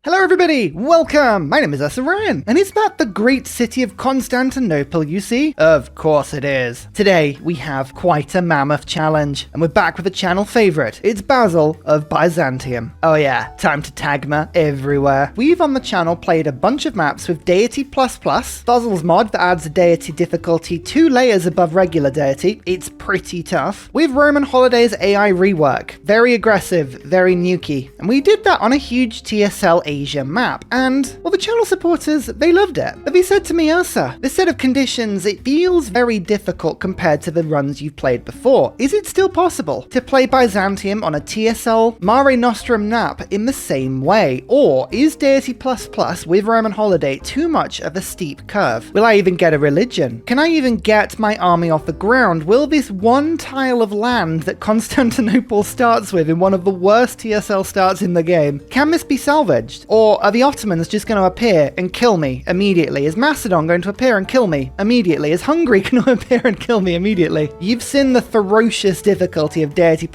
Hello everybody, welcome! My name is Ryan, and is that the great city of Constantinople you see? Of course it is. Today we have quite a mammoth challenge, and we're back with a channel favourite. It's Basil of Byzantium. Oh yeah, time to tagma everywhere. We've on the channel played a bunch of maps with Deity++, Basil's mod that adds a Deity difficulty 2 layers above regular Deity. It's pretty tough. With Roman Holiday's AI rework. Very aggressive, very nukey. And we did that on a huge TSL Asia map, and, well, the channel supporters, they loved it. But they said to me, Ursa, this set of conditions, it feels very difficult compared to the runs you've played before. Is it still possible to play Byzantium on a TSL Mare Noestrum map in the same way? Or is Deity++ with Roman Holiday too much of a steep curve? Will I even get a religion? Can I even get my army off the ground? Will this one tile of land that Constantinople starts with in one of the worst TSL starts in the game, can this be salvaged? Or are the Ottomans just going to appear and kill me immediately? Is Macedon going to appear and kill me immediately? Is Hungary going to appear and kill me immediately? You've seen the ferocious difficulty of Deity++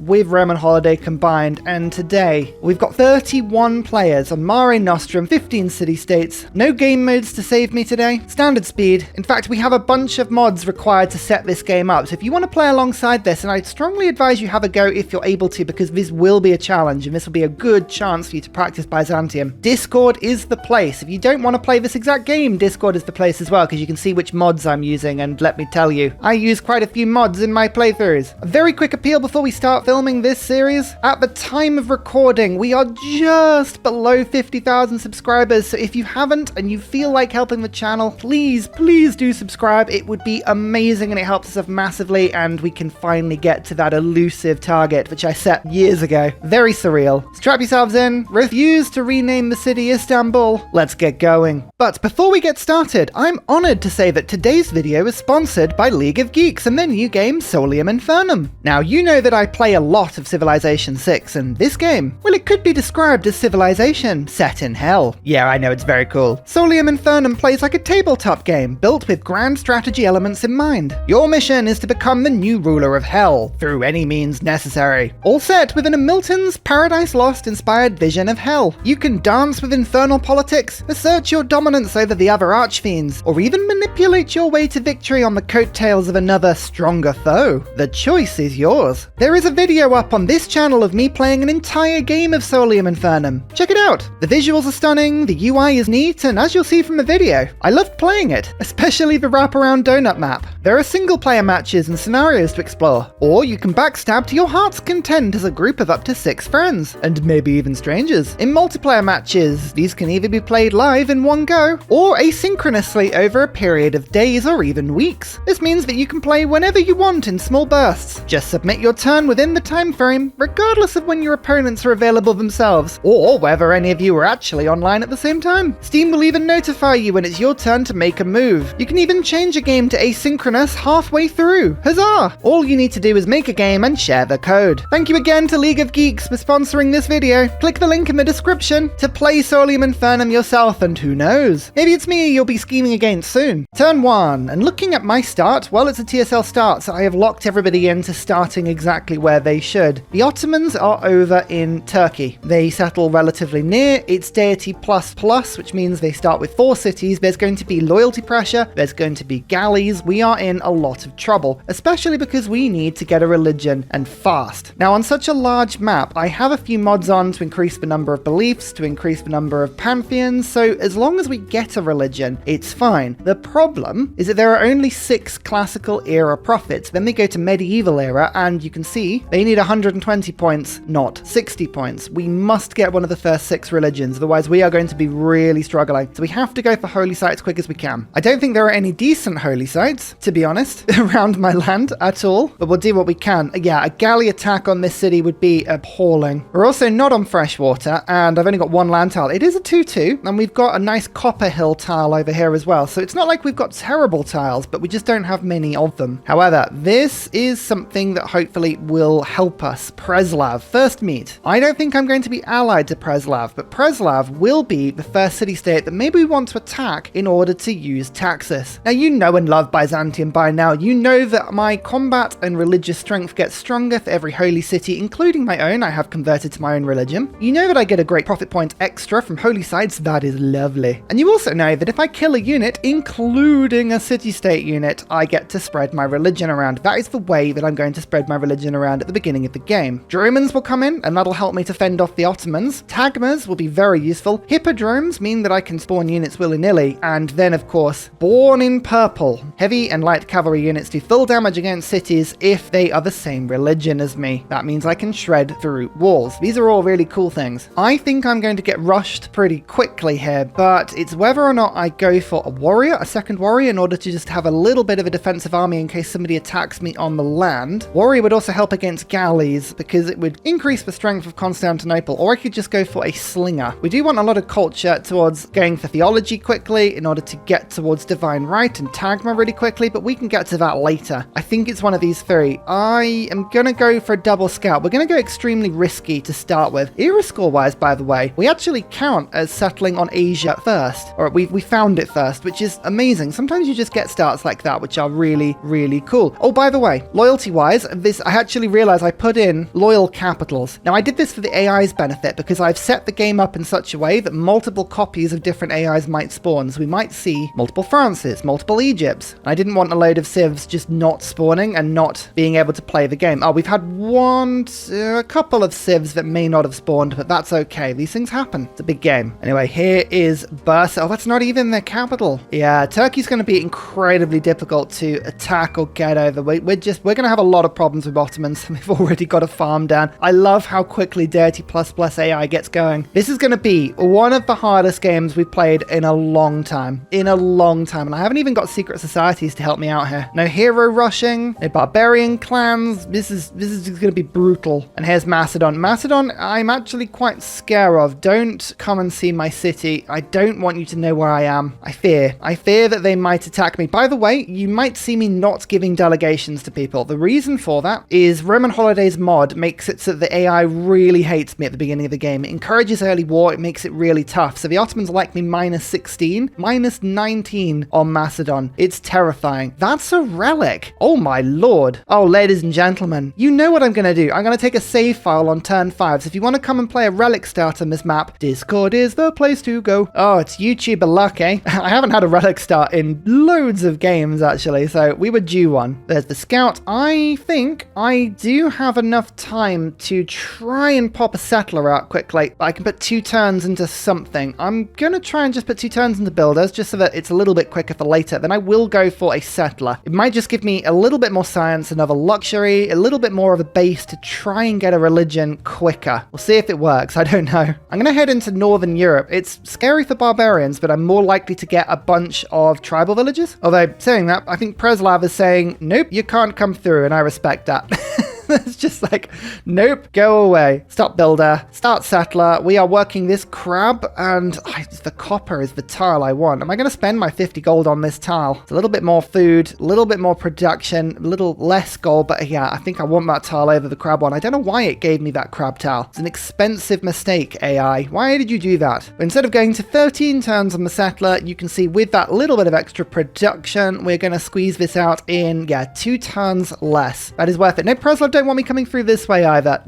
with Roman Holiday combined, and today we've got 31 players on Mare Nostrum, 15 city-states, no game modes to save me today, standard speed. In fact, we have a bunch of mods required to set this game up, so if you want to play alongside this, and I'd strongly advise you have a go if you're able to, because this will be a challenge, and this will be a good chance for you to practice Byzantium. Discord is the place. If you don't want to play this exact game, Discord is the place as well, because you can see which mods I'm using, and let me tell you, I use quite a few mods in my playthroughs. A very quick appeal before we start filming this series. At the time of recording, we are just below 50,000 subscribers, so if you haven't and you feel like helping the channel, please do subscribe. It would be amazing, and it helps us massively, and we can finally get to that elusive target, which I set years ago. Very surreal. Strap yourselves in. Refuse to rename the city Istanbul. Let's get going. But before we get started, I'm honored to say that today's video is sponsored by League of Geeks and their new game Solium Infernum. Now, you know that I play a lot of Civilization 6, and this game, well, it could be described as Civilization set in hell. Yeah, I know, it's very cool. Solium Infernum plays like a tabletop game built with grand strategy elements in mind. Your mission is to become the new ruler of hell through any means necessary. All set within a Milton's Paradise Lost inspired vision of hell. You can dance with infernal politics, assert your dominance over the other archfiends, or even manipulate your way to victory on the coattails of another stronger foe. The choice is yours. There is a video up on this channel of me playing an entire game of Solium Infernum. Check it out. The visuals are stunning, the UI is neat, and as you'll see from the video, I loved playing it, especially the wraparound donut map. There are single player matches and scenarios to explore, or you can backstab to your heart's content as a group of up to 6 friends, and maybe even strangers. In multiplayer matches, these can either be played live in one go, or asynchronously over a period of days or even weeks. This means that you can play whenever you want in small bursts. Just submit your turn within the time frame, regardless of when your opponents are available themselves, or whether any of you are actually online at the same time. Steam will even notify you when it's your turn to make a move. You can even change a game to asynchronous halfway through. Huzzah! All you need to do is make a game and share the code. Thank you again to League of Geeks for sponsoring this video. Click the link in the description to play Solium Infernum yourself, and who knows, maybe it's me you'll be scheming against soon. Turn 1, and looking at my start, well, it's a TSL start, so I have locked everybody into starting exactly where they should. The Ottomans are over in Turkey. They settle relatively near. It's Deity++, which means they start with 4 cities. There's going to be loyalty pressure, there's going to be galleys. We are in a lot of trouble, especially because we need to get a religion, and fast. Now, on such a large map, I have a few mods on to increase the number of beliefs, to increase the number of pantheons, so as long as we get a religion, it's fine. The problem is that there are only 6 classical era prophets. Then they go to medieval era, and you can see they need 120 points, not 60 points. We must get one of the first 6 religions, otherwise we are going to be really struggling. So we have to go for holy sites quick as we can. I don't think there are any decent holy sites, to be honest, around my land at all, but we'll do what we can. Yeah, a galley attack on this city would be appalling. We're also not on freshwater, and I've only got 1 land tile. It is a 2-2, and we've got a nice copper hill tile over here as well, so it's not like we've got terrible tiles, but we just don't have many of them. However, this is something that hopefully will help us. Preslav, first meet. I don't think I'm going to be allied to Preslav, but Preslav will be the first city-state that maybe we want to attack in order to use Taxis. Now, you know and love Byzantium by now. You know that my combat and religious strength gets stronger for every holy city, including my own. I have converted to my own religion. You know that I get a great generate profit points extra from holy sites. That is lovely. And you also know that if I kill a unit, including a city-state unit, I get to spread my religion around. That is the way that I'm going to spread my religion around at the beginning of the game. Dromans will come in, and that'll help me to fend off the Ottomans. Tagmas will be very useful. Hippodromes mean that I can spawn units willy-nilly. And then, of course, born in purple. Heavy and light cavalry units do full damage against cities if they are the same religion as me. That means I can shred through walls. These are all really cool things. I think I'm going to get rushed pretty quickly here, but it's whether or not I go for a warrior, a second warrior, in order to just have a little bit of a defensive army in case somebody attacks me on the land. Warrior would also help against galleys because it would increase the strength of Constantinople, or I could just go for a slinger. We do want a lot of culture towards going for theology quickly in order to get towards divine right and tagma really quickly, but we can get to that later. I think it's one of these three. I am gonna go for a double scout. We're gonna go extremely risky to start with. Era score wise, by the way, we actually count as settling on Asia first, or we found it first, which is amazing. Sometimes you just get starts like that, which are really, really cool. Oh, by the way, loyalty wise, I actually realized I put in loyal capitals. Now I did this for the AI's benefit because I've set the game up in such a way that multiple copies of different AIs might spawn. So we might see multiple Frances, multiple Egypts. I didn't want a load of civs just not spawning and not being able to play the game. Oh, we've had a couple of civs that may not have spawned, but that's okay. These things happen. It's a big game. Anyway, here is Basil. Oh, that's not even their capital. Yeah, Turkey's going to be incredibly difficult to attack or get over. We're going to have a lot of problems with Ottomans. We've already got a farm down. I love how quickly Deity ++ AI gets going. This is going to be one of the hardest games we've played in a long time. And I haven't even got secret societies to help me out here. No hero rushing, no barbarian clans. This is going to be brutal. And here's Macedon. Macedon, I'm actually quite scared of. Don't come and see my city. I don't want you to know where I am. I fear that they might attack me. By the way, you might see me not giving delegations to people. The reason for that is Roman Holidays mod makes it so that the AI really hates me at the beginning of the game. It encourages early war. It makes it really tough. So the Ottomans like me -16, -19 on Macedon. It's terrifying. That's a relic. Oh my lord. Oh, ladies and gentlemen, you know what I'm going to do. I'm going to take a save file on turn 5. So if you want to come and play a relic start on this map, Discord is the place to go. Oh, it's YouTuber luck, eh? I haven't had a relic start in loads of games, actually, so we were due one. There's the scout. I think I do have enough time to try and pop a settler out quickly. I can put 2 turns into something. I'm going to try and just put 2 turns into builders, just so that it's a little bit quicker for later. Then I will go for a settler. It might just give me a little bit more science, another luxury, a little bit more of a base to try and get a religion quicker. We'll see if it works. I don't know. I'm going to head into Northern Europe. It's scary for barbarians, but I'm more likely to get a bunch of tribal villages. Although, saying that, I think Preslav is saying, nope, you can't come through, and I respect that. It's just like, nope, go away. Stop builder, start settler. We are working this crab, and the copper is the tile I want. Am I going to spend my 50 gold on this tile? It's a little bit more food, a little bit more production, a little less gold, but yeah, I think I want that tile over the crab one. I don't know why it gave me that crab tile. It's an expensive mistake, AI. Why did you do that? But instead of going to 13 turns on the settler, you can see with that little bit of extra production, we're going to squeeze this out in, 2 turns less. That is worth it. No, Preslav don't want me coming through this way either.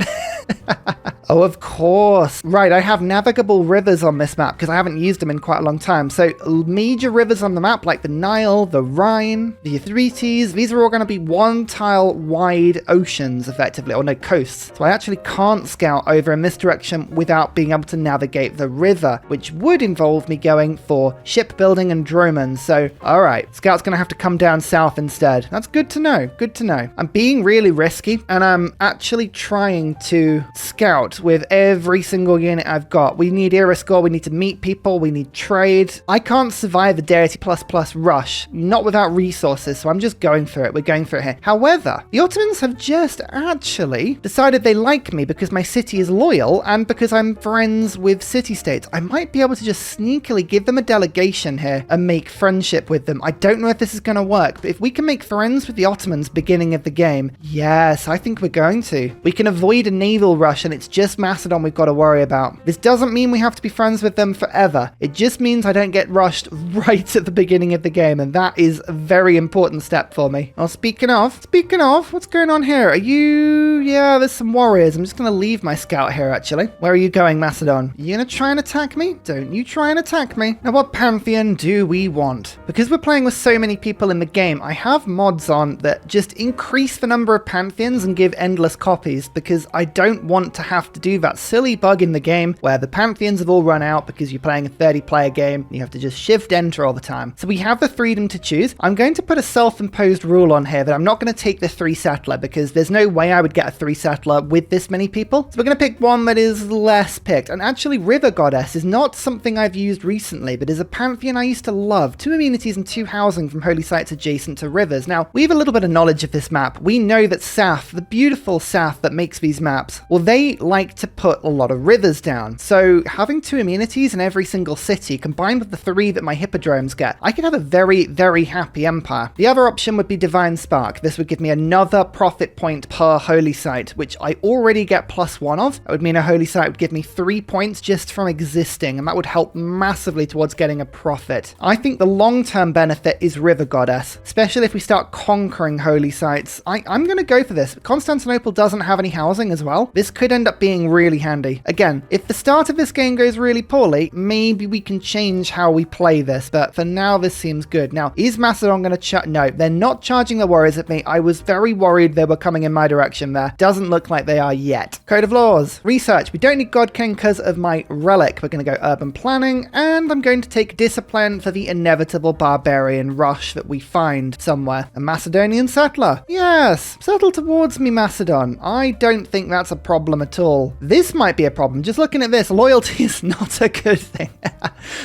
Oh, of course. Right, I have navigable rivers on this map because I haven't used them in quite a long time. So major rivers on the map like the Nile, the Rhine, the Euphrates, these are all going to be 1 tile wide oceans effectively, or no, coasts. So I actually can't scout over in this direction without being able to navigate the river, which would involve me going for shipbuilding and dromans. So, all right, scout's going to have to come down south instead. That's good to know. Good to know. I'm being really risky, and I'm actually trying to scout with every single unit I've got. We need era score, we need to meet people, we need trade. I can't survive a Deity ++ rush, not without resources, so I'm just going for it. We're going for it here. However, the Ottomans have just actually decided they like me because my city is loyal and because I'm friends with city-states. I might be able to just sneakily give them a delegation here and make friendship with them. I don't know if this is going to work, but if we can make friends with the Ottomans beginning of the game, yes, I think we're going to. We can avoid a naval medieval rush and it's just Macedon we've got to worry about. This doesn't mean we have to be friends with them forever. It just means I don't get rushed right at the beginning of the game, and that is a very important step for me. Oh, speaking of, what's going on here? Are you... Yeah, there's some warriors. I'm just going to leave my scout here, actually. Where are you going, Macedon? You going to try and attack me? Don't you try and attack me. Now, what Pantheon do we want? Because we're playing with so many people in the game, I have mods on that just increase the number of Pantheons and give endless copies, because I don't want to have to do that silly bug in the game where the Pantheons have all run out because you're playing a 30-player game and you have to just shift enter all the time. So we have the freedom to choose. I'm going to put a self-imposed rule on here that I'm not going to take the 3 settler, because there's no way I would get a 3 settler with this many people. So we're going to pick one that is less picked. And actually, River Goddess is not something I've used recently, but is a Pantheon I used to love. 2 amenities and 2 housing from holy sites adjacent to rivers. Now, we have a little bit of knowledge of this map. We know that Saph, the beautiful Saph that makes these maps, well, they like to put a lot of rivers down. So having 2 amenities in every single city, combined with the 3 that my hippodromes get, I could have a very, very happy empire. The other option would be Divine Spark. This would give me another profit point per holy site, which I already get +1 of. That would mean a holy site would give me 3 points just from existing, and that would help massively towards getting a profit. I think the long-term benefit is River Goddess, especially if we start conquering holy sites. I'm going to go for this. Constantinople doesn't have any housing as well. This could end up being really handy. Again, if the start of this game goes really poorly, maybe we can change how we play this, but for now this seems good. Now, is Macedon going to no, they're not charging the warriors at me. I was very worried they were coming in my direction there. Doesn't look like they are yet. Code of Laws. Research. We don't need God King because of my relic. We're going to go urban planning, and I'm going to take discipline for the inevitable barbarian rush that we find somewhere. A Macedonian settler. Yes, settle towards me, Macedon. I don't think that's a problem at all. This might be a problem. Just looking at this, loyalty is not a good thing.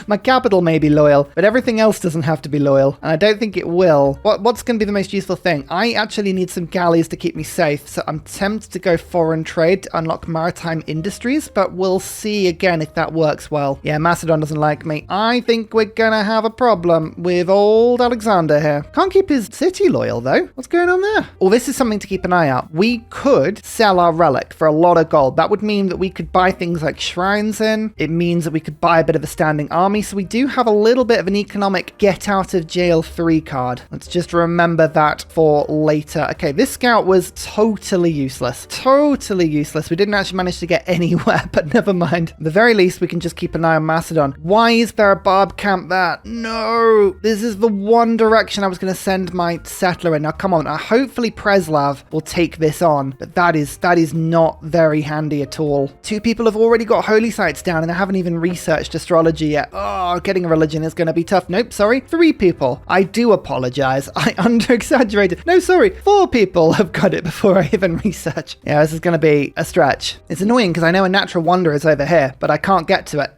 My capital may be loyal, but everything else doesn't have to be loyal, and I don't think it will. What's going to be the most useful thing? I actually need some galleys to keep me safe, so I'm tempted to go foreign trade to unlock maritime industries, but we'll see again if that works well. Yeah, Macedon doesn't like me. I think we're gonna have a problem with old Alexander here. Can't keep his city loyal, though. What's going on there? Well, this is something to keep an eye out. We could sell our relic for a lot of gold. That would mean that we could buy things like shrines in. It means that we could buy a bit of a standing army, so we do have a little bit of an economic get out of jail 3 card. Let's just remember that for later. Okay, this scout was totally useless. Totally useless. We didn't actually manage to get anywhere, but never mind. At the very least, we can just keep an eye on Macedon. Why is there a barb camp there? No! This is the one direction I was going to send my settler in. Now, come on. Now, hopefully Preslav will take this on, but that is not very handy at all. 2 people have already got holy sites down, and I haven't even researched astrology yet. Oh, getting a religion is going to be tough. Nope, sorry. 3 people. I do apologize. I under-exaggerated. No, sorry. 4 people have got it before I even research. Yeah, this is going to be a stretch. It's annoying because I know a natural wonder is over here, but I can't get to it.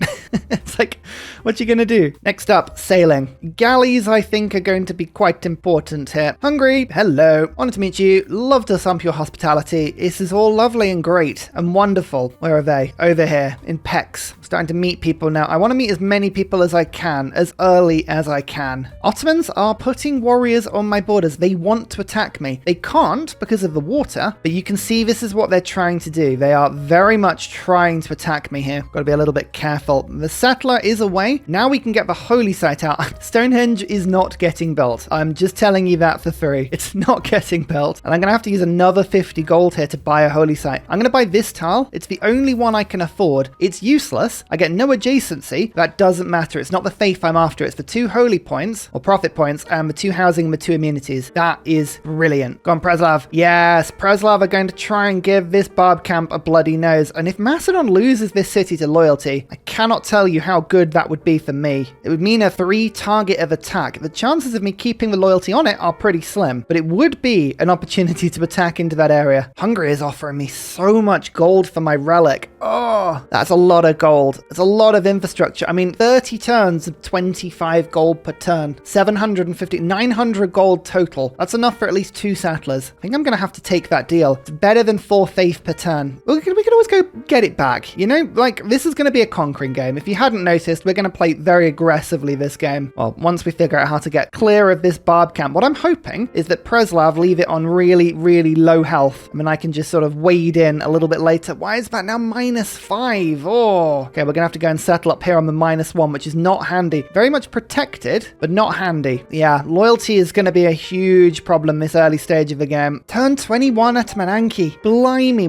It's like, what you going to do? Next up, sailing. Galleys, I think, are going to be quite important here. Hungary, hello. Wanted to meet you. Love to sump your hospitality. This is all lovely and great and wonderful. Where are they? Over here in Pex. Starting to meet people now. I want to meet as many people as I can, as early as I can. Ottomans are putting warriors on my borders. They want to attack me. They can't because of the water, but you can see this is what they're trying to do. They are very much trying to attack me here. Got to be a little bit careful. The settler is away. Now we can get the holy site out. Stonehenge is not getting built. I'm just telling you that for free. It's not getting built. And I'm going to have to use another 50 gold here to buy a holy site. I'm going to buy this tile. It's the only one I can afford. It's useless. I get no adjacency. That doesn't matter. It's not the faith I'm after. It's the 2 holy points or profit points and the 2 housing and the 2 amenities. That is brilliant. Go on, Preslav. Yes, Preslav are going to try and give this barb camp a bloody nose. And if Macedon loses this city to loyalty, I cannot tell you how good that would be for me. It would mean a 3 target of attack. The chances of me keeping the loyalty on it are pretty slim, but it would be an opportunity to attack into that area. Hungary is offering me so much gold for my relic. Oh, that's a lot of gold. It's a lot of infrastructure. I mean, 30 turns of 25 gold per turn, 750, 900 gold total. That's enough for at least 2 settlers. I think I'm going to have to take that deal. It's better than 4 faith per turn. We can always go get it back. You know, like, this is going to be a conquering game. If you hadn't noticed, we're going to play very aggressively this game. Well, once we figure out how to get clear of this barb camp, what I'm hoping is that Preslav leave it on really, really low health. I mean, I can just sort of wade in a little bit later. Why is that now -5? Oh, okay, we're gonna have to go and settle up here on the -1, which is not handy. Very much protected, but not handy. Yeah, loyalty is gonna be a huge problem this early stage of the game. Turn 21 at Mananki. Blimey,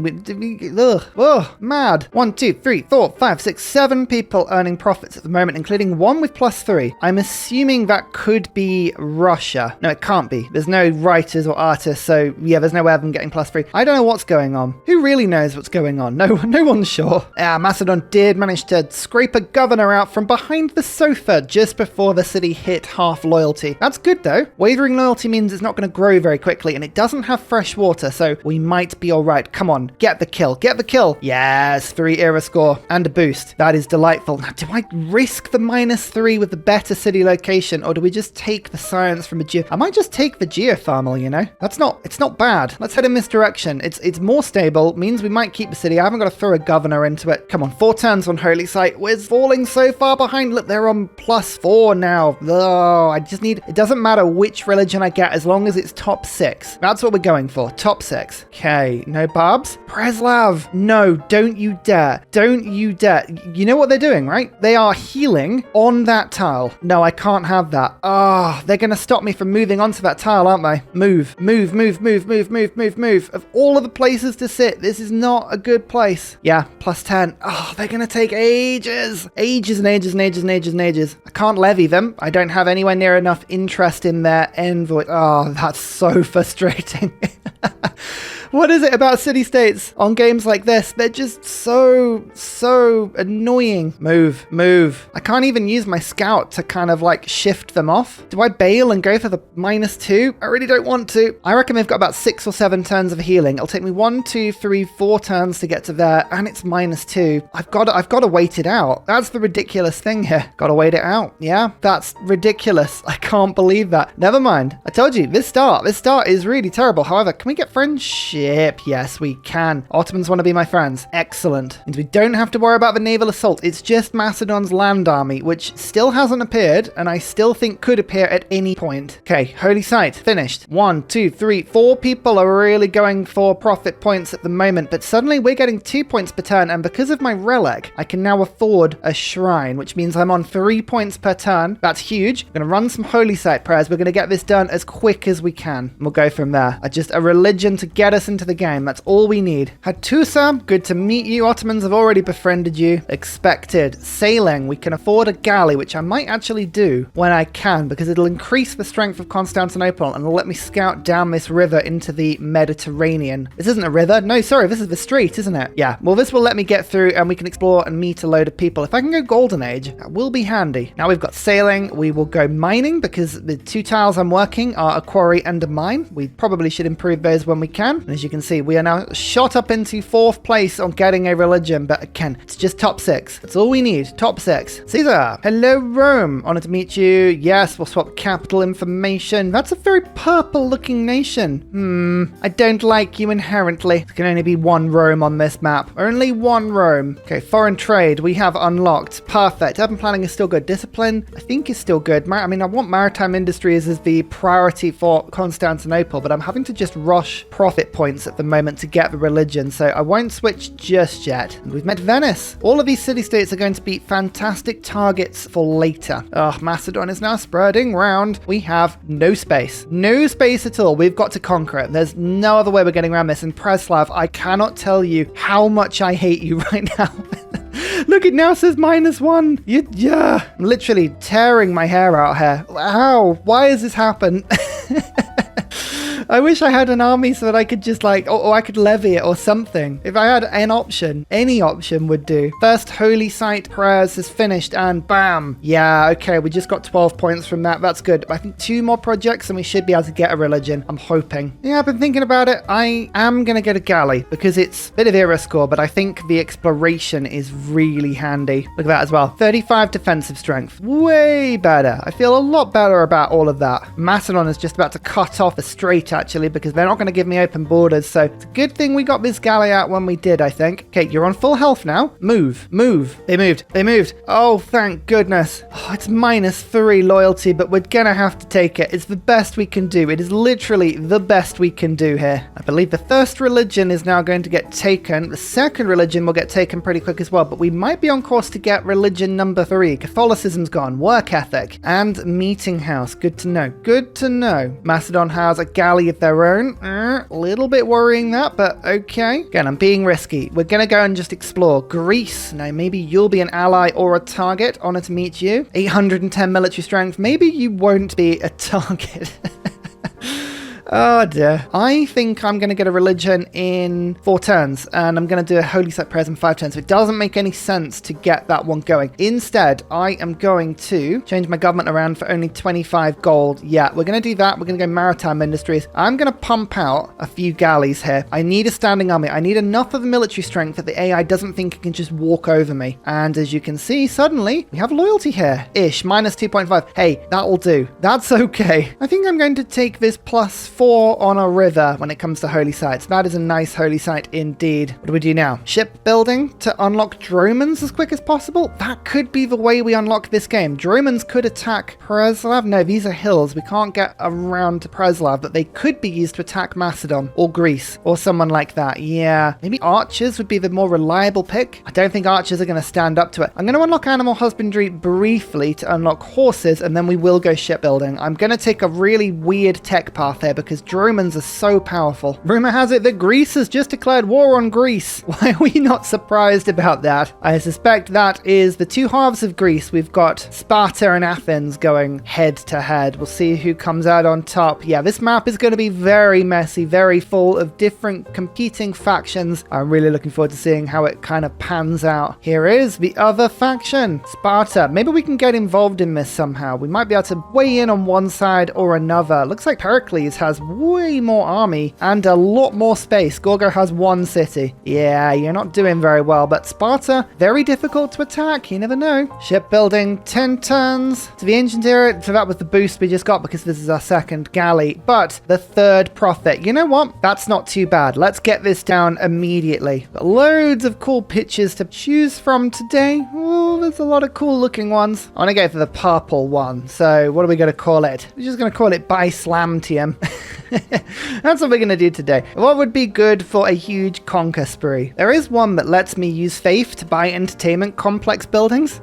mad. 1, 2, 3, 4, 5, 6, 7 people earning profits at the moment, including one with +3. I'm assuming that could be Russia. No, it can't be. There's no writers or artists, so yeah, there's no way of them getting +3. I don't know what's going on. Who really knows what's going on? No one's sure. Macedon did manage to scrape a governor out from behind the sofa just before the city hit half loyalty. That's good though. Wavering loyalty means it's not going to grow very quickly, and it doesn't have fresh water, so we might be all right. Come on, get the kill. Get the kill. Yes, 3 era score and a boost. That is delightful. Now, do I risk the -3 with the better city location, or do we just take the science from the I might just take the geothermal, you know? It's not bad. Let's head in this direction. It's more stable, means we might keep the city. I haven't got to throw a governor into it. Come on, 4 turns on Holy Site. We're falling so far behind. Look, they're on +4 now. Oh, it doesn't matter which religion I get as long as it's top 6. That's what we're going for. Top 6. Okay, no barbs. Preslav, no, don't you dare. Don't you dare. You know what they're doing, right? They are healing on that tile. No, I can't have that. Oh, they're going to stop me from moving onto that tile, aren't they? Move. Of all of the places to sit, this is not a good place. Yeah, +10. Oh, they're going to take ages. Ages. I can't levy them. I don't have anywhere near enough interest in their envoy. Oh, that's so frustrating. What is it about city-states on games like this? They're just so annoying. Move. I can't even use my scout to kind of like shift them off. Do I bail and go for the -2? I really don't want to. I reckon we've got about 6 or 7 turns of healing. It'll take me 1, 2, 3, 4 turns to get to there, and it's -2. I've got to wait it out. That's the ridiculous thing here. Got to wait it out. Yeah, that's ridiculous. I can't believe that. Never mind. I told you, this start is really terrible. However, can we get friendship? Yes, we can. Ottomans want to be my friends. Excellent. And we don't have to worry about the naval assault. It's just Macedon's land army, which still hasn't appeared, and I still think could appear at any point. Okay, Holy Site, finished. 1, 2, 3, 4 people are really going for profit points at the moment, but suddenly we're getting 2 points per turn, and because of my relic, I can now afford a shrine, which means I'm on 3 points per turn. That's huge. I'm going to run some Holy Site prayers. We're going to get this done as quick as we can. We'll go from there. Just a religion to get us into the game. That's all we need. Hattusa, good to meet you. Ottomans have already befriended you. Expected. Sailing. We can afford a galley, which I might actually do when I can, because it'll increase the strength of Constantinople and it'll let me scout down this river into the Mediterranean. This isn't a river. No, sorry, this is the street, isn't it? Yeah. Well, this will let me get through and we can explore and meet a load of people. If I can go Golden Age, that will be handy. Now we've got sailing. We will go mining because the 2 tiles I'm working are a quarry and a mine. We probably should improve those when we can. And as you can see, we are now shot up into 4th place on getting a religion, but again, it's just top 6. That's all we need. Top 6. Caesar. Hello, Rome. Honored to meet you. Yes, we'll swap capital information. That's a very purple-looking nation. I don't like you inherently. There can only be 1 Rome on this map. Only 1 Rome. Okay, foreign trade we have unlocked. Perfect. Urban planning is still good. Discipline, I think, is still good. I mean, I want maritime industries as the priority for Constantinople, but I'm having to just rush profit points at the moment to get the religion, so I won't switch just yet. And we've met Venice. All of these city-states are going to be fantastic targets for later. Macedon is now spreading round. We have no space. No space at all. We've got to conquer it. There's no other way we're getting around this. And Preslav, I cannot tell you how much I hate you right now. Look, it now says -1. Yeah. I'm literally tearing my hair out here. How? Why has this happened? I wish I had an army so that I could just or I could levy it or something. If I had an option, any option would do. First Holy Site prayers is finished and bam. Yeah, okay, we just got 12 points from that. That's good. I think 2 more projects and we should be able to get a religion. I'm hoping. Yeah, I've been thinking about it. I am going to get a galley because it's a bit of era score, but I think the exploration is really handy. Look at that as well. 35 defensive strength. Way better. I feel a lot better about all of that. Macedon is just about to cut off a straight actually, because they're not going to give me open borders. So it's a good thing we got this Galley out when we did, I think. Okay, you're on full health now. Move. They moved. Oh, thank goodness. Oh, it's -3 loyalty, but we're going to have to take it. It's the best we can do. It is literally the best we can do here. I believe the first religion is now going to get taken. The second religion will get taken pretty quick as well, but we might be on course to get religion number 3. Catholicism's gone. Work ethic. And meeting house. Good to know. Good to know. Macedon has a galley of their own. A little bit worrying that, but okay. Again, I'm being risky. We're going to go and just explore. Greece. Now, maybe you'll be an ally or a target. Honor to meet you. 810 military strength. Maybe you won't be a target. Oh dear. I think I'm going to get a religion in 4 turns, and I'm going to do a holy site prayers in 5 turns. So it doesn't make any sense to get that one going. Instead, I am going to change my government around for only 25 gold. Yeah, we're going to do that. We're going to go maritime industries. I'm going to pump out a few galleys here. I need a standing army. I need enough of the military strength that the AI doesn't think it can just walk over me. And as you can see, suddenly we have loyalty here. Ish, -2.5. Hey, that will do. That's okay. I think I'm going to take this +4 on a river when it comes to holy sites. That is a nice holy site indeed. What do we do now? Shipbuilding to unlock Dromans as quick as possible? That could be the way we unlock this game. Dromans could attack Preslav. No, these are hills. We can't get around to Preslav, but they could be used to attack Macedon or Greece or someone like that. Yeah, maybe archers would be the more reliable pick. I don't think archers are going to stand up to it. I'm going to unlock animal husbandry briefly to unlock horses, and then we will go shipbuilding. I'm going to take a really weird tech path here because Dromans are so powerful. Rumor has it that Greece has just declared war on Greece. Why are we not surprised about that? I suspect that is the 2 halves of Greece. We've got Sparta and Athens going head to head. We'll see who comes out on top. Yeah, this map is going to be very messy, very full of different competing factions. I'm really looking forward to seeing how it kind of pans out. Here is the other faction, Sparta. Maybe we can get involved in this somehow. We might be able to weigh in on one side or another. Looks like Pericles has way more army and a lot more space. Gorgo has 1 city. Yeah, you're not doing very well, but Sparta, very difficult to attack. You never know. Shipbuilding, 10 turns to the ancient era. So that was the boost we just got because this is our second galley, but the 3rd prophet. You know what? That's not too bad. Let's get this down immediately. Got loads of cool pictures to choose from today. Oh, there's a lot of cool looking ones. I want to go for the purple one. So what are we going to call it? We're just going to call it Byzantium. That's what we're going to do today. What would be good for a huge conquer spree? There is one that lets me use faith to buy entertainment complex buildings.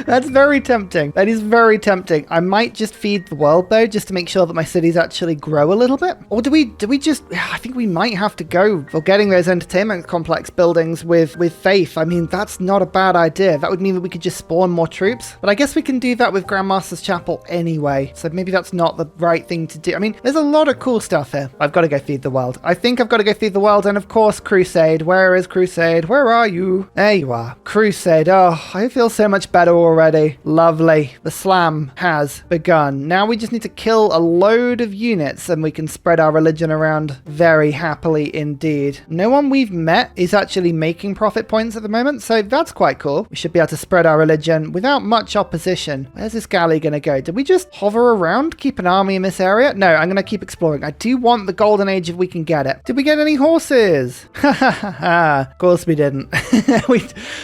That's very tempting. That is very tempting. I might just feed the world though, just to make sure that my cities actually grow a little bit. Or do we just, I think we might have to go for getting those entertainment complex buildings with faith. I mean, that's not a bad idea. That would mean that we could just spawn more troops. But I guess we can do that with Grandmaster's Chapel anyway. So maybe that's not the right thing to do. I mean, there's a lot of cool stuff here. I've got to go feed the world. I think I've got to go feed the world. And of course, Crusade. Where is Crusade? Where are you? There you are. Crusade. Oh, I feel so much better already. Lovely. The slam has begun. Now we just need to kill a load of units and we can spread our religion around very happily indeed. No one we've met is actually making profit points at the moment, so that's quite cool. We should be able to spread our religion without much opposition. Where's this galley going to go? Did we just hover around, keep an army in this area? No, I'm going to keep exploring. I do want the golden age if we can get it. Did we get any horses? Ha ha ha ha. Of course we didn't.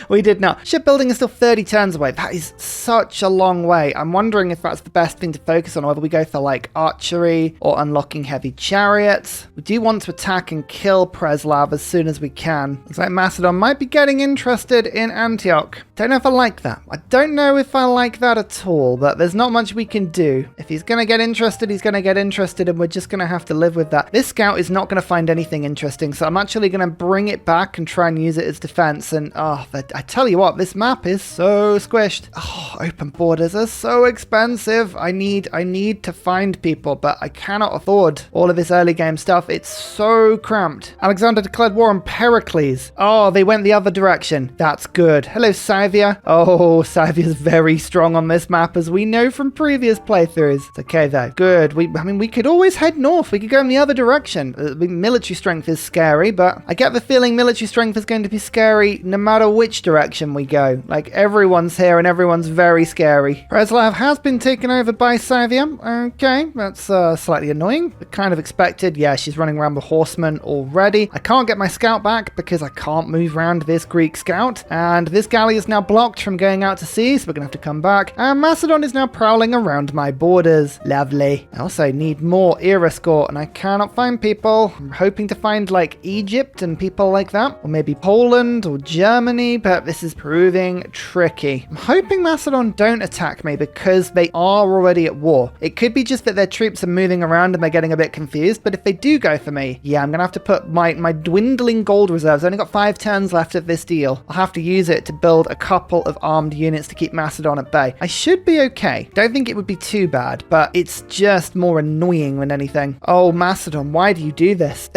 we did not. Shipbuilding is still 30 turns away. That is such a long way. I'm wondering if that's the best thing to focus on, whether we go for like archery or unlocking heavy chariots. We do want to attack and kill Preslav as soon as we can. Looks like Macedon might be getting interested in Antioch. Don't know if I like that. I don't know if I like that at all, but there's not much we can do. If he's going to get interested, he's going to get interested, and we're just going to have to live with that. This scout is not going to find anything interesting, so I'm actually going to bring it back and try and use it as defense. And I tell you what, this map is so squished. Oh, open borders are so expensive. I need to find people, but I cannot afford all of this early game stuff. It's so cramped. Alexander declared war on Pericles. Oh, they went the other direction. That's good. Hello, Scythia. Oh, Scythia's very strong on this map, as we know from previous playthroughs. It's okay though. Good. We could always head north. We could go in the other direction. Military strength is scary, but I get the feeling military strength is going to be scary no matter which direction we go. Like, everyone's here and everyone's very scary. Preslav has been taken over by Scythium. Okay, that's slightly annoying, but kind of expected. Yeah, she's running around with horsemen already. I can't get my scout back because I can't move around this Greek scout, and this galley is now blocked from going out to sea, so we're gonna have to come back. And Macedon is now prowling around my borders. Lovely. I also need more era score, and I cannot find people. I'm hoping to find like Egypt and people like that, or maybe Poland or Germany, but this is proving tricky. I'm hoping Macedon don't attack me because they are already at war. It could be just that their troops are moving around and they're getting a bit confused, but if they do go for me, yeah, I'm gonna have to put my dwindling gold reserves. I only got 5 turns left of this deal. I'll have to use it to build a couple of armed units to keep Macedon at bay. I should be okay. Don't think it would be too bad, but it's just more annoying than anything. Oh, Macedon, why do you do this?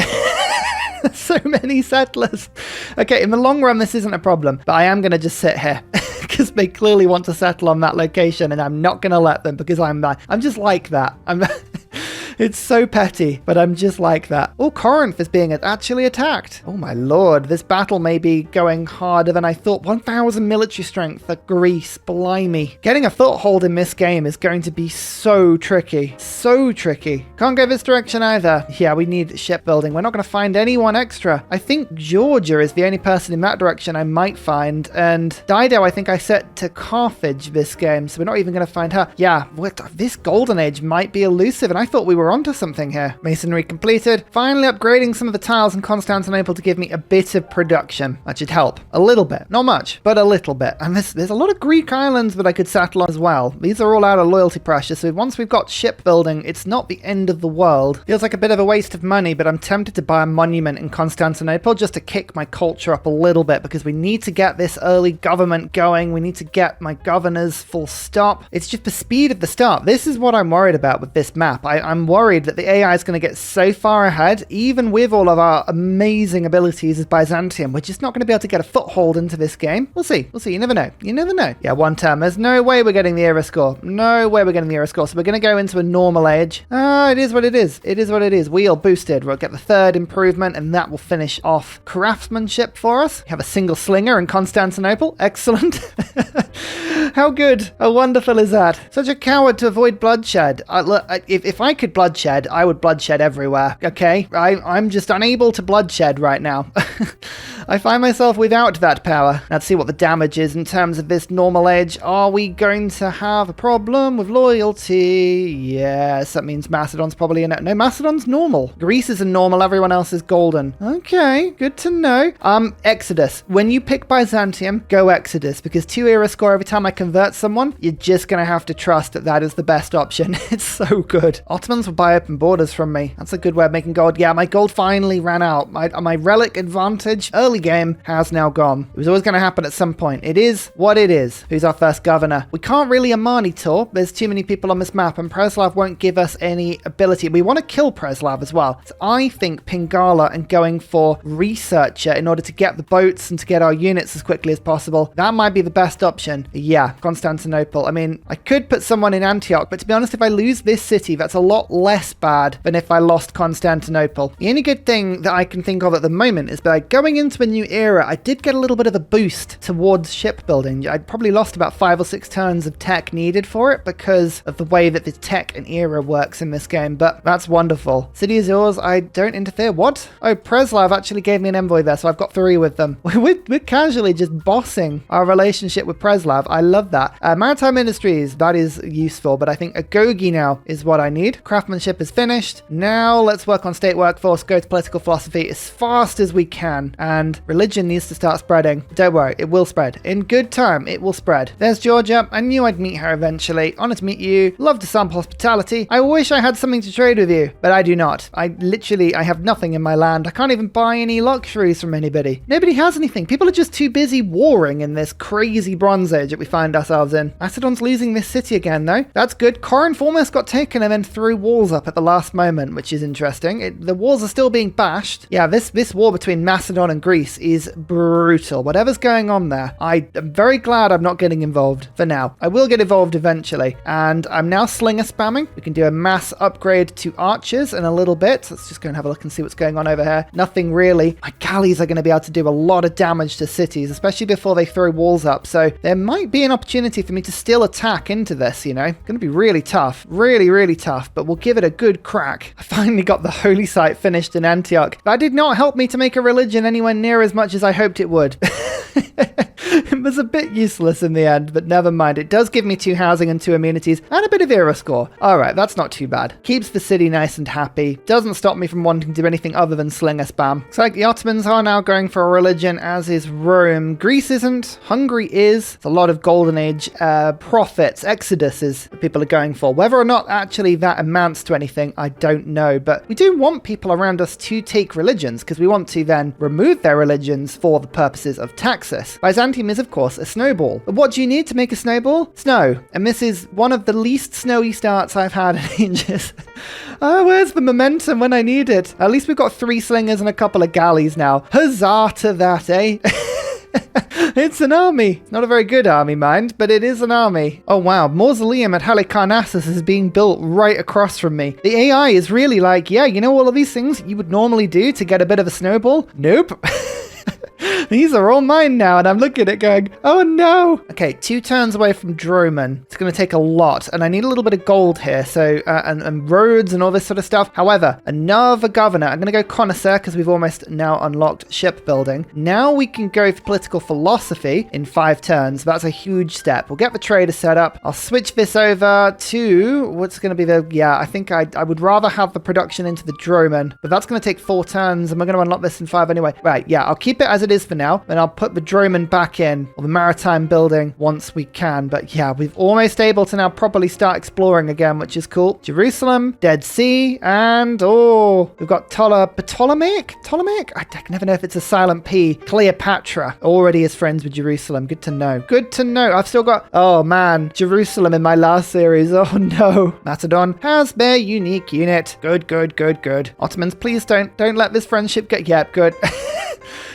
So many settlers. Okay, in the long run, this isn't a problem, but I am going to just sit here because they clearly want to settle on that location, and I'm not going to let them because I'm just like that. It's so petty, but I'm just like that. Oh, Corinth is being actually attacked. Oh my lord, this battle may be going harder than I thought. 1,000 military strength for Greece, blimey. Getting a foothold in this game is going to be so tricky. So tricky. Can't go this direction either. Yeah, we need shipbuilding. We're not going to find anyone extra. I think Georgia is the only person in that direction I might find, and Dido I think I set to Carthage this game, so we're not even going to find her. Yeah, this golden age might be elusive, and I thought we were onto something here. Masonry completed. Finally upgrading some of the tiles in Constantinople to give me a bit of production. That should help. A little bit. Not much, but a little bit. And there's a lot of Greek islands that I could settle on as well. These are all out of loyalty pressure, so once we've got shipbuilding, it's not the end of the world. Feels like a bit of a waste of money, but I'm tempted to buy a monument in Constantinople just to kick my culture up a little bit, because we need to get this early government going. We need to get my governors full stop. It's just the speed of the start. This is what I'm worried about with this map. I'm worried that the AI is going to get so far ahead, even with all of our amazing abilities as Byzantium. We're just not going to be able to get a foothold into this game. We'll see. We'll see. You never know. You never know. Yeah, one term. There's no way we're getting the era score. No way we're getting the era score. So we're going to go into a normal age. It is what it is. It is what it is. Wheel boosted. We'll get the 3rd improvement, and that will finish off craftsmanship for us. We have a single slinger in Constantinople. Excellent. How good. How wonderful is that? Such a coward to avoid bloodshed. Look, if I could bloodshed, I would bloodshed everywhere, okay? I'm just unable to bloodshed right now. I find myself without that power. Let's see what the damage is in terms of this normal age. Are we going to have a problem with loyalty? Yes, that means Macedon's probably in it. No, Macedon's normal. Greece is a normal, everyone else is golden. Okay, good to know. Exodus. When you pick Byzantium, go Exodus, because 2 era score every time I convert someone, you're just going to have to trust that that is the best option. It's so good. Ottomans will buy open borders from me. That's a good way of making gold. Yeah, my gold finally ran out. My relic advantage early game has now gone. It was always going to happen at some point. It is what it is. Who's our first governor? We can't really Amani tour. There's too many people on this map, and Preslav won't give us any ability. We want to kill Preslav as well. So I think Pingala and going for researcher in order to get the boats and to get our units as quickly as possible. That might be the best option. Yeah, Constantinople. I mean, I could put someone in Antioch, but to be honest, if I lose this city, that's a lot less bad than if I lost Constantinople. The only good thing that I can think of at the moment is by going into a new era, I did get a little bit of a boost towards shipbuilding. I probably lost about 5 or 6 turns of tech needed for it because of the way that the tech and era works in this game, but that's wonderful. City is yours, I don't interfere. What? Oh, Preslav actually gave me an envoy there, so I've got 3 with them. We're casually just bossing our relationship with Preslav. I love that. Maritime Industries, that is useful, but I think Agogi now is what I need. Craftsmanship is finished. Now let's work on state workforce, go to political philosophy as fast as we can, and religion needs to start spreading. Don't worry, it will spread. In good time, it will spread. There's Georgia. I knew I'd meet her eventually. Honored to meet you. Love to sample hospitality. I wish I had something to trade with you, but I do not. I have nothing in my land. I can't even buy any luxuries from anybody. Nobody has anything. People are just too busy warring in this crazy Bronze Age that we find ourselves in. Macedon's losing this city again, though. That's good. Corinth almost got taken and then through war walls up at the last moment, which is interesting. The walls are still being bashed. Yeah, this war between Macedon and Greece is brutal. Whatever's going on there, I am very glad I'm not getting involved for now. I will get involved eventually, and I'm now slinger spamming. We can do a mass upgrade to archers in a little bit. Let's just go and have a look and see what's going on over here. Nothing really. My galleys are going to be able to do a lot of damage to cities, especially before they throw walls up. So there might be an opportunity for me to still attack into this, you know. Going to be really tough. Really, really tough, but we'll give it a good crack. I finally got the holy site finished in Antioch. That did not help me to make a religion anywhere near as much as I hoped it would. It was a bit useless in the end, but never mind. It does give me 2 housing and 2 amenities and a bit of era score. All right, that's not too bad. Keeps the city nice and happy. Doesn't stop me from wanting to do anything other than slinger spam. Looks like the Ottomans are now going for a religion, as is Rome. Greece isn't. Hungary is. It's a lot of Golden Age prophets, exoduses that people are going for. Whether or not actually that amounts to anything, I don't know. But we do want people around us to take religions, because we want to then remove their religions for the purposes of taxes. Byzantium is, of course, a snowball. But what do you need to make a snowball? Snow. And this is one of the least snowy starts I've had in ages. Oh, where's the momentum when I need it? At least we've got 3 slingers and a couple of galleys now. Huzzah to that, eh? It's an army. Not a very good army, mind, but it is an army. Oh, wow. Mausoleum at Halicarnassus is being built right across from me. The AI is really like, yeah, you know all of these things you would normally do to get a bit of a snowball? Nope. These are all mine now, and I'm looking at it going, oh no. Okay, 2 turns away from Droman. It's going to take a lot, and I need a little bit of gold here, so, and roads and all this sort of stuff. However, another governor. I'm going to go connoisseur, because we've almost now unlocked shipbuilding. Now we can go for political philosophy in 5 turns. That's a huge step. We'll get the trader set up. I'll switch this over to, what's going to be the, yeah, I think I would rather have the production into the Droman, but that's going to take 4 turns, and we're going to unlock this in 5 anyway. Right, yeah, I'll keep it as it is for now, and I'll put the Droman back in, or the maritime building, once we can. But yeah, we've almost able to now properly start exploring again, which is cool. Jerusalem, Dead Sea, and oh, we've got Ptolemaic? I can never know if it's a silent P. Cleopatra already is friends with Jerusalem. Good to know. Good to know. I've still got, oh man, Jerusalem in my last series. Oh no. Macedon has their unique unit. Good, good, good, good. Ottomans, please don't let this friendship get, yeah, good.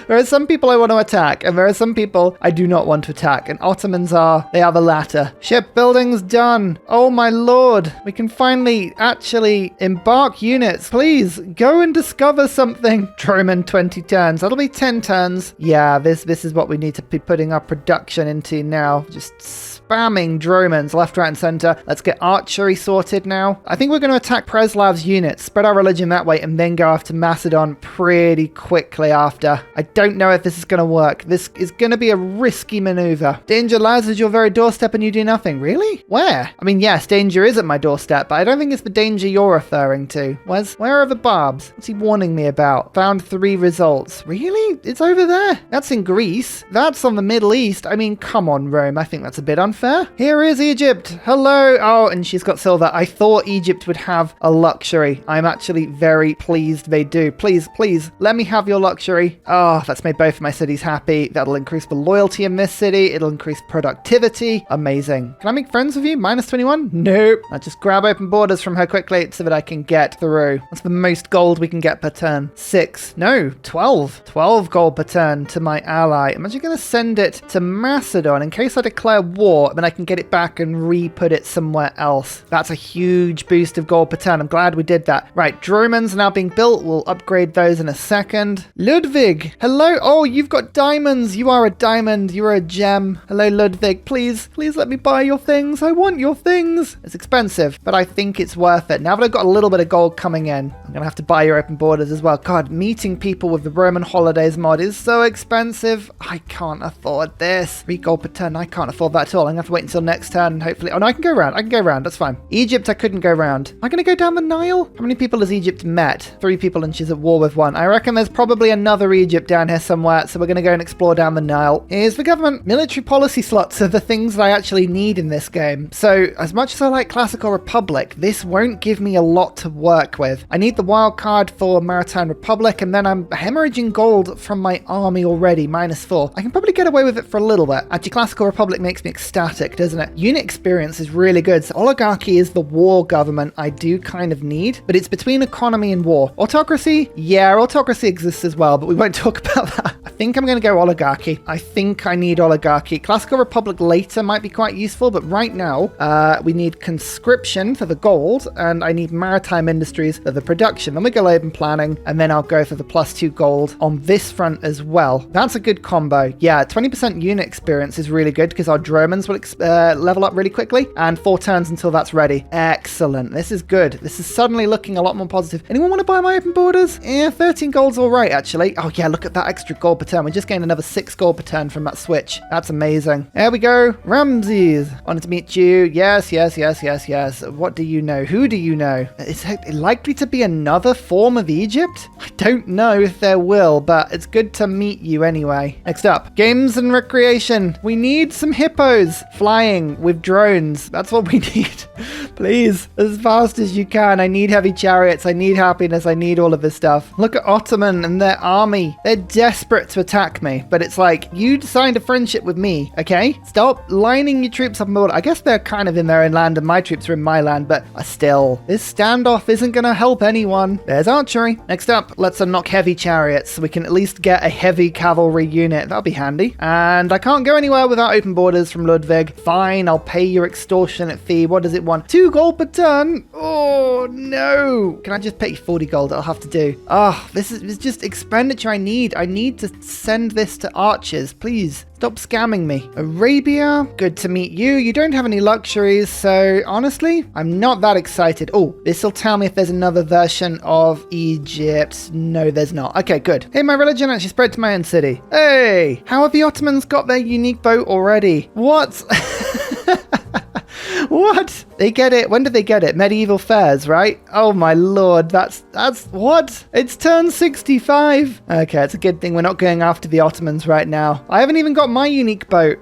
There are some people I want to attack, and there are some people I do not want to attack, and Ottomans they are the latter. Shipbuilding's done. Oh my lord. We can finally actually embark units. Please, go and discover something. Droman 20 turns. That'll be 10 turns. Yeah, this is what we need to be putting our production into now. Just spamming Dromans left, right, and center. Let's get archery sorted now. I think we're going to attack Preslav's units, spread our religion that way, and then go after Macedon pretty quickly after. I don't know if this is going to work. This is going to be a risky maneuver. Danger lies at your very doorstep and you do nothing. Really? Where? I mean, yes, danger is at my doorstep, but I don't think it's the danger you're referring to. Where are the barbs? What's he warning me about? Found 3 results. Really? It's over there? That's in Greece. That's on the Middle East. I mean, come on, Rome. I think that's a bit unfair. Here is Egypt. Hello. Oh, and she's got silver. I thought Egypt would have a luxury. I'm actually very pleased they do. Please, please, let me have your luxury. Oh, that's made both of my cities happy. That'll increase the loyalty in this city. It'll increase productivity. Amazing. Can I make friends with you? Minus 21? Nope. I'll just grab open borders from her quickly so that I can get through. What's the most gold we can get per turn? 6. No, 12. 12 gold per turn to my ally. I'm actually going to send it to Macedon in case I declare war, then I can get it back and re-put it somewhere else. That's a huge boost of gold per turn. I'm glad we did that. Right, Dromans are now being built. We'll upgrade those in a second. Ludwig. Hello. Oh, you've got diamonds. You are a diamond. You are a gem. Hello, Ludwig. Please let me buy your things. I want your things. It's expensive, but I think it's worth it. Now that I've got a little bit of gold coming in, I'm going to have to buy your open borders as well. God, meeting people with the Roman holidays mod is so expensive. I can't afford this. 3 gold per turn. I can't afford that at all. I'm going to have to wait until next turn, hopefully. Oh, no, I can go around. I can go around. That's fine. Egypt, I couldn't go around. Am I going to go down the Nile? How many people has Egypt met? 3 people, and she's at war with 1. I reckon there's probably another Egypt down here somewhere, so we're going to go and explore down the Nile. Here's the government. Military policy slots are the things that I actually need in this game. So as much as I like Classical Republic, this won't give me a lot to work with. I need the wild card for Maritime Republic, and then I'm hemorrhaging gold from my army already, -4. I can probably get away with it for a little bit. Actually, Classical Republic makes me ecstatic static, doesn't it? Unit experience is really good. So oligarchy is the war government I do kind of need, but it's between economy and war. Autocracy? Yeah, autocracy exists as well, but we won't talk about that. I think I'm going to go oligarchy. I think I need oligarchy. Classical Republic later might be quite useful, but right now we need conscription for the gold, and I need maritime industries for the production. Then we go urban planning, and then I'll go for the +2 gold on this front as well. That's a good combo. Yeah, 20% unit experience is really good because our Dromans will level up really quickly, and 4 turns until that's ready. Excellent. This is good. This is suddenly looking a lot more positive. Anyone want to buy my open borders? Yeah, 13 gold's all right, actually. Oh yeah, look at that extra gold per turn. We just gained another 6 gold per turn from that switch. That's amazing. There we go. Ramses. Wanted to meet you. Yes, yes, yes, yes, yes. What do you know? Who do you know? Is it likely to be another form of Egypt? I don't know if there will, but it's good to meet you anyway. Next up, games and recreation. We need some hippos flying with drones. That's what we need. Please, as fast as you can. I need heavy chariots. I need happiness. I need all of this stuff. Look at Ottoman and their army. They're desperate to attack me, but it's like, you signed a friendship with me, okay? Stop lining your troops up on the border. I guess they're kind of in their own land and my troops are in my land, but still, this standoff isn't going to help anyone. There's archery. Next up, let's unlock heavy chariots so we can at least get a heavy cavalry unit. That'll be handy. And I can't go anywhere without open borders from Ludwig. Fine, I'll pay your extortionate fee. What does it want? 2 gold per turn? Oh, no. Can I just pay you 40 gold? I'll have to do. Oh, this is just expenditure I need. I need to send this to archers, please. Stop scamming me. Arabia, good to meet you. You don't have any luxuries, so honestly, I'm not that excited. Oh, this will tell me if there's another version of Egypt. No, there's not. Okay, good. Hey, my religion actually spread to my own city. Hey, how have the Ottomans got their unique boat already? What? What? They get it. When did they get it? Medieval fairs, right? Oh my lord, that's what? It's turn 65. Okay, it's a good thing we're not going after the Ottomans right now. I haven't even got my unique boat.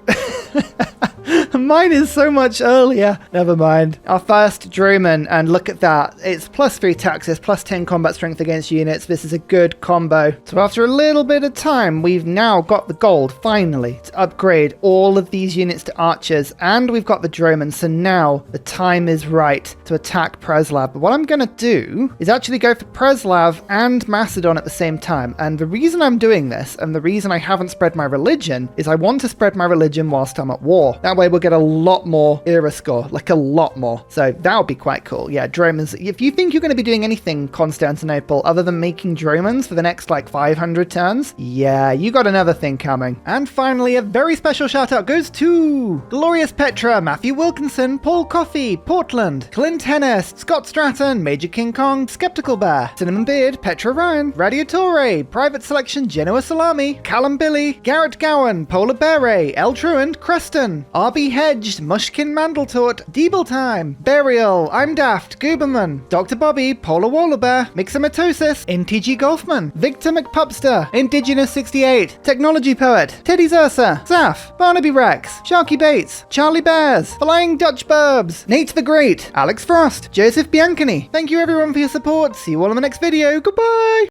Mine is so much earlier. Never mind. Our first Droman, and look at that. It's +3 taxes, +10 combat strength against units. This is a good combo. So after a little bit of time, we've now got the gold, finally, to upgrade all of these units to archers, and we've got the Droman. So now the time is right to attack Preslav. But what I'm going to do is actually go for Preslav and Macedon at the same time. And the reason I'm doing this, and the reason I haven't spread my religion, is I want to spread my religion whilst I'm at war. That way we'll get a lot more era score, like a lot more. So that would be quite cool. Yeah, Dromans. If you think you're going to be doing anything, Constantinople, other than making Dromans for the next like 500 turns, yeah, you got another thing coming. And finally, a very special shout out goes to Glorious Petra, Matthew Wilkinson, Paul Coffey, Portland, Clint Hennis, Scott Stratton, Major King Kong, Skeptical Bear, Cinnamon Beard, Petra Ryan, Radiatore, Private Selection, Genoa Salami, Callum Billy, Garrett Gowan, Polar Beret, El Truant, Creston, RB Hedged, Mushkin Mandletort, Deeble Time, Burial, I'm Daft, Gooberman, Dr. Bobby, Polar Wallabear, Mixomatosis, NTG Golfman, Victor McPupster, Indigenous 68, Technology Poet, Teddy Zursa, Saph, Barnaby Rex, Sharky Bates, Charlie Bears, Flying Dutch Burbs, Nate the Great, Alex Frost, Joseph Biancani. Thank you everyone for your support. See you all in the next video. Goodbye!